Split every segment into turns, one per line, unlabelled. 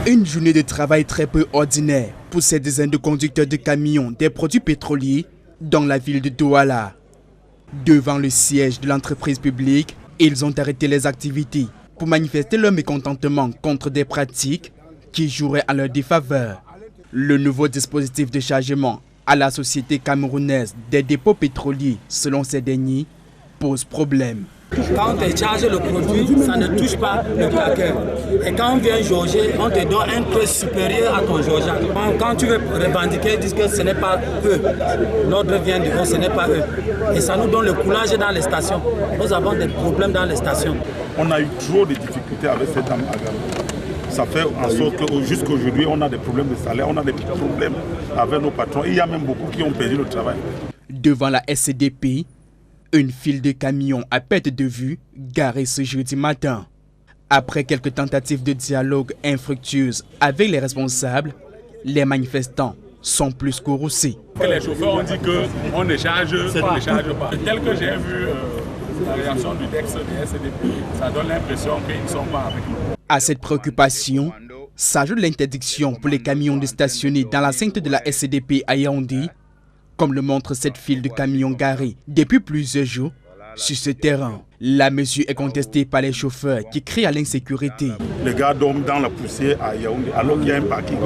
Une journée de travail très peu ordinaire pour ces dizaines de conducteurs de camions des produits pétroliers dans la ville de Douala. Devant le siège de l'entreprise publique, ils ont arrêté les activités pour manifester leur mécontentement contre des pratiques qui joueraient à leur défaveur. Le nouveau dispositif de chargement à la société camerounaise des dépôts pétroliers, selon ces derniers, pose problème.
Quand on te charge le produit, ça ne touche pas le paquet. Et quand on vient jauger, on te donne un prix supérieur à ton jaugeage. Quand tu veux revendiquer, ils disent que ce n'est pas eux. L'ordre vient du haut, ce n'est pas eux. Et ça nous donne le coulage dans les stations. Nous avons des problèmes dans les stations.
On a eu trop de difficultés avec cette dame. Ça fait en sorte que jusqu'à aujourd'hui, on a des problèmes de salaire, on a des problèmes avec nos patrons. Il y a même beaucoup qui ont perdu le travail.
Devant la SCDP, une file de camions à perte de vue garée ce jeudi matin. Après quelques tentatives de dialogue infructueuses avec les responsables, les manifestants sont plus courroucés.
Les chauffeurs ont dit qu'on ne charge pas. Tel que j'ai vu la réaction du texte de SCDP, ça donne l'impression qu'ils ne sont pas avec nous.
À cette préoccupation s'ajoute l'interdiction pour les camions de stationner dans l'enceinte de la SCDP à Yaoundé, comme le montre cette file de camions garés depuis plusieurs jours sur ce terrain. La mesure est contestée par les chauffeurs qui crient à l'insécurité.
Les gars dorment dans la poussière à Yaoundé alors qu'il y a un parking.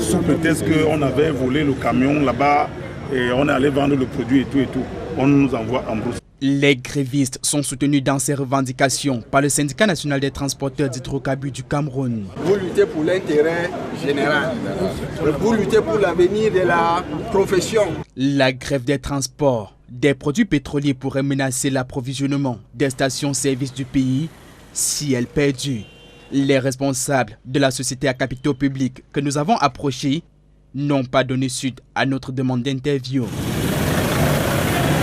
Sous prétexte qu'on avait volé le camion là-bas et on est allé vendre le produit et tout. On nous envoie en brousse.
Les grévistes sont soutenus dans ces revendications par le syndicat national des transporteurs d'hydrocarbures du Cameroun.
Vous luttez pour l'intérêt général, vous luttez pour l'avenir de la profession.
La grève des transports des produits pétroliers pourrait menacer l'approvisionnement des stations-service du pays si elles perdurent. Les responsables de la société à capitaux publics que nous avons approchés n'ont pas donné suite à notre demande d'interview.